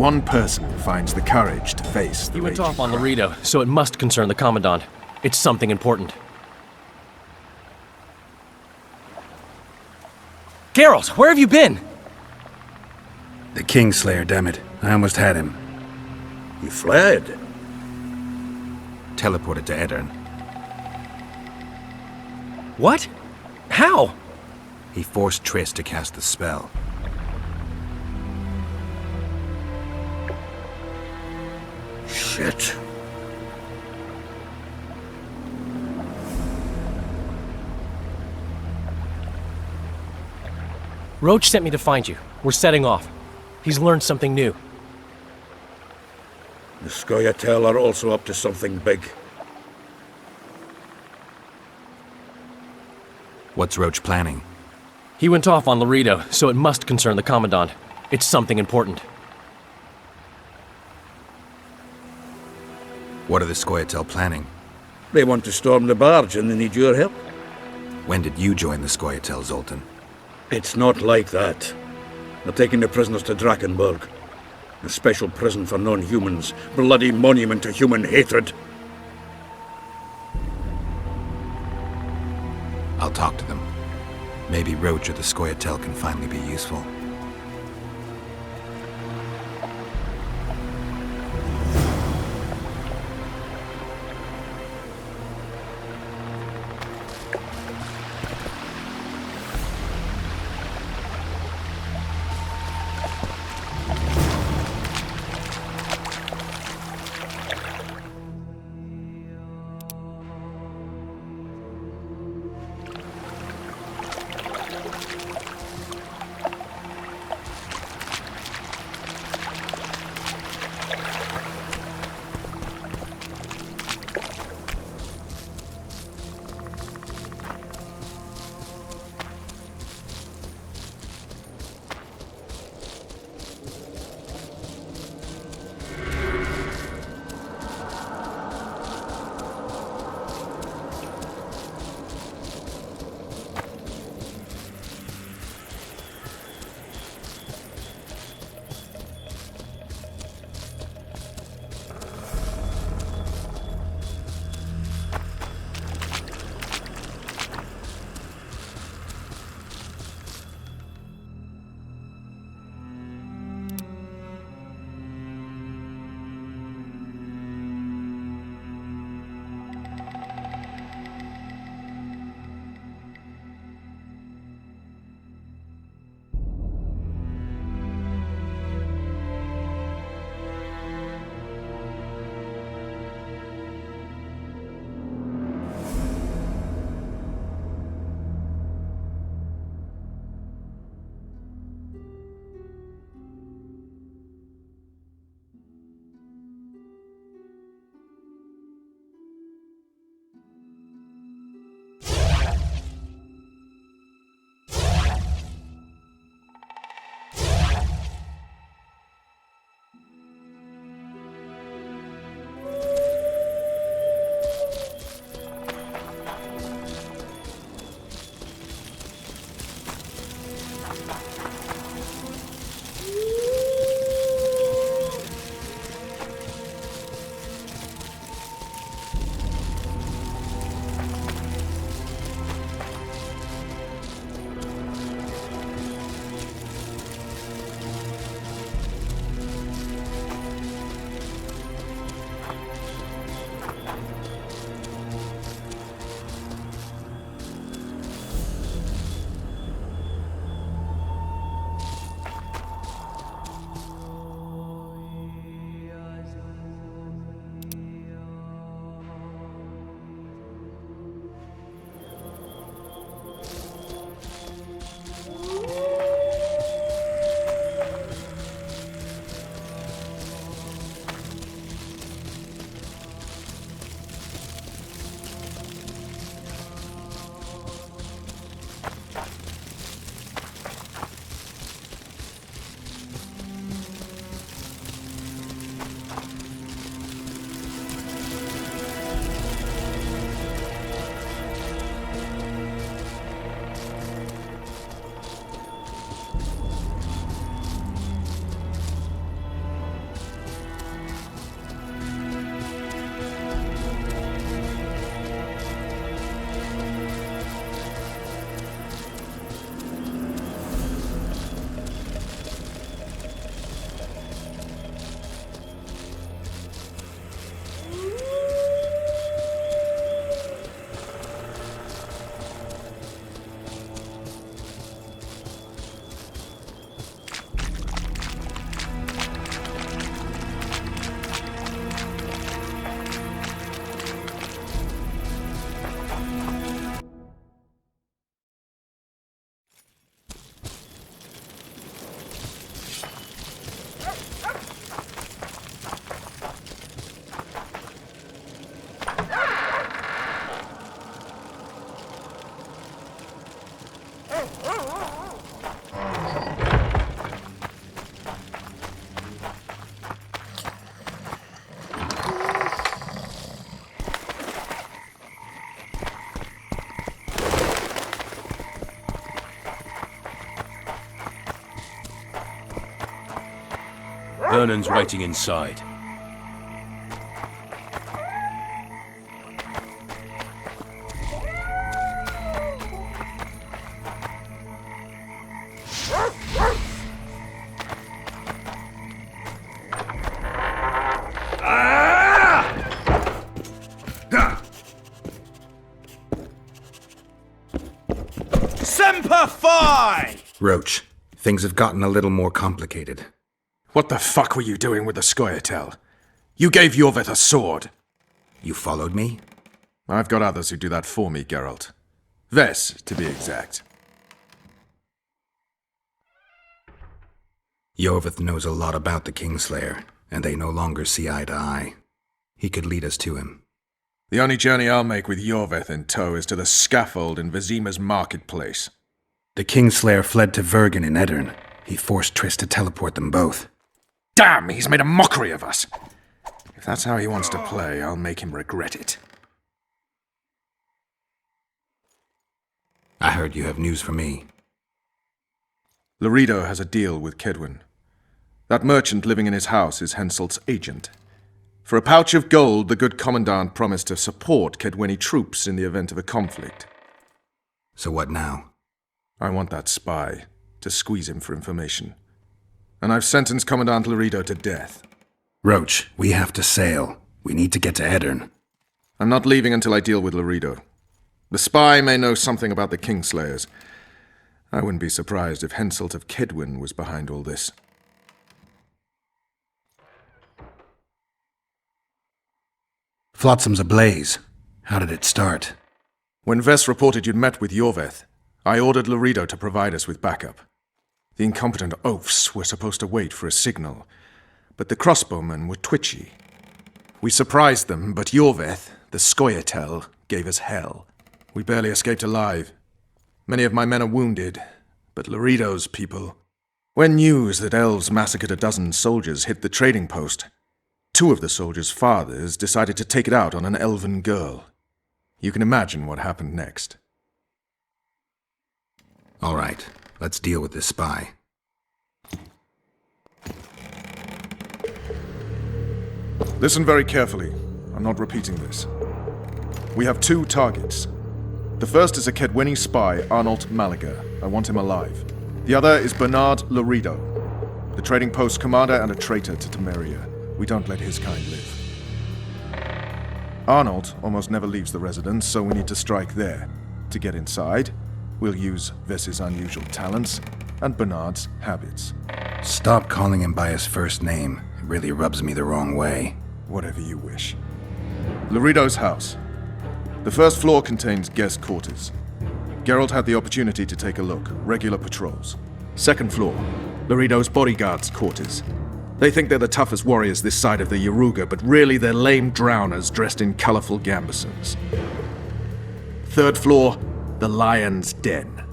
one person finds the courage to face the He went raging off on crowd. Laredo, so it must concern the Commandant. It's something important. Geralt, where have you been? The Kingslayer, damn it. I almost had him. He fled. Teleported to Edirne. What? How? He forced Triss to cast the spell. Shit. Roche sent me to find you. We're setting off. He's learned something new. The Scoia'tael are also up to something big. What's Roche planning? He went off on Laredo, so it must concern the Commandant. It's something important. What are the Scoia'tael planning? They want to storm the barge and they need your help. When did you join the Scoia'tael, Zoltan? It's not like that. They're taking the prisoners to Drakenburg. A special prison for non-humans. Bloody monument to human hatred. I'll talk to them. Maybe Roche or the Scoia'tael can finally be useful. Vernon's waiting inside. Semper Fi! Roche, things have gotten a little more complicated. What the fuck were you doing with the Scoia'tael? You gave Yorveth a sword. You followed me? I've got others who do that for me, Geralt. Ves, to be exact. Yorveth knows a lot about the Kingslayer, and they no longer see eye to eye. He could lead us to him. The only journey I'll make with Yorveth in tow is to the scaffold in Vizima's marketplace. The Kingslayer fled to Vernon in Edirn. He forced Triss to teleport them both. Damn, he's made a mockery of us! If that's how he wants to play, I'll make him regret it. I heard you have news for me. Loredo has a deal with Kedwin. That merchant living in his house is Henselt's agent. For a pouch of gold, the good commandant promised to support Kedweni troops in the event of a conflict. So what now? I want that spy, to squeeze him for information. And I've sentenced Commandant Loredo to death. Roche, we have to sail. We need to get to Edirn. I'm not leaving until I deal with Loredo. The spy may know something about the Kingslayers. I wouldn't be surprised if Henselt of Kedwin was behind all this. Flotsam's ablaze. How did it start? When Ves reported you'd met with Yorveth, I ordered Loredo to provide us with backup. The incompetent oafs were supposed to wait for a signal, but the crossbowmen were twitchy. We surprised them, but Yorveth, the Scoia'tael, gave us hell. We barely escaped alive. Many of my men are wounded, but Loredo's people... When news that elves massacred a dozen soldiers hit the trading post, 2 of the soldiers' fathers decided to take it out on an elven girl. You can imagine what happened next. All right, let's deal with this spy. Listen very carefully. I'm not repeating this. We have 2 targets. The first is a Kedweni spy, Arnold Malaga. I want him alive. The other is Bernard Loredo, the trading post commander and a traitor to Temeria. We don't let his kind live. Arnold almost never leaves the residence, so we need to strike there. To get inside, we'll use Ves's unusual talents and Bernard's habits. Stop calling him by his first name. It really rubs me the wrong way. Whatever you wish. Loredo's house. The first floor contains guest quarters. Geralt had the opportunity to take a look. Regular patrols. Second floor, Loredo's bodyguards' quarters. They think they're the toughest warriors this side of the Yaruga, but really they're lame drowners dressed in colorful gambesons. Third floor, the Lion's Den.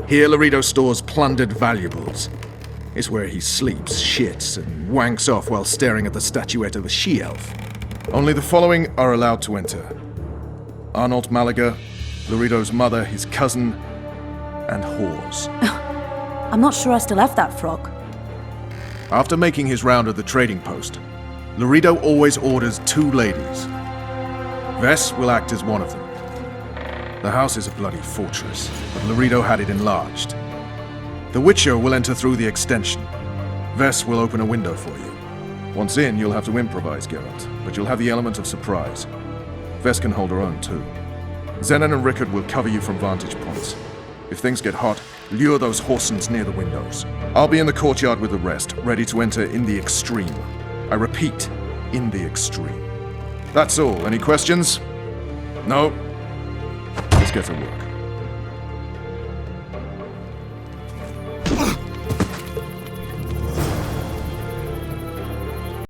Here Loredo stores plundered valuables. It's where he sleeps, shits, and wanks off while staring at the statuette of a she-elf. Only the following are allowed to enter. Arnold Malaga, Loredo's mother, his cousin, and whores. I'm not sure I still have that frog. After making his round of the trading post, Loredo always orders 2 ladies. Ves will act as one of them. The house is a bloody fortress, but Loredo had it enlarged. The Witcher will enter through the extension. Ves will open a window for you. Once in, you'll have to improvise, Geralt, but you'll have the element of surprise. Ves can hold her own, too. Zenon and Rickard will cover you from vantage points. If things get hot, lure those horsens near the windows. I'll be in the courtyard with the rest, ready to enter in the extreme. I repeat, in the extreme. That's all. Any questions? No? Let's get to work.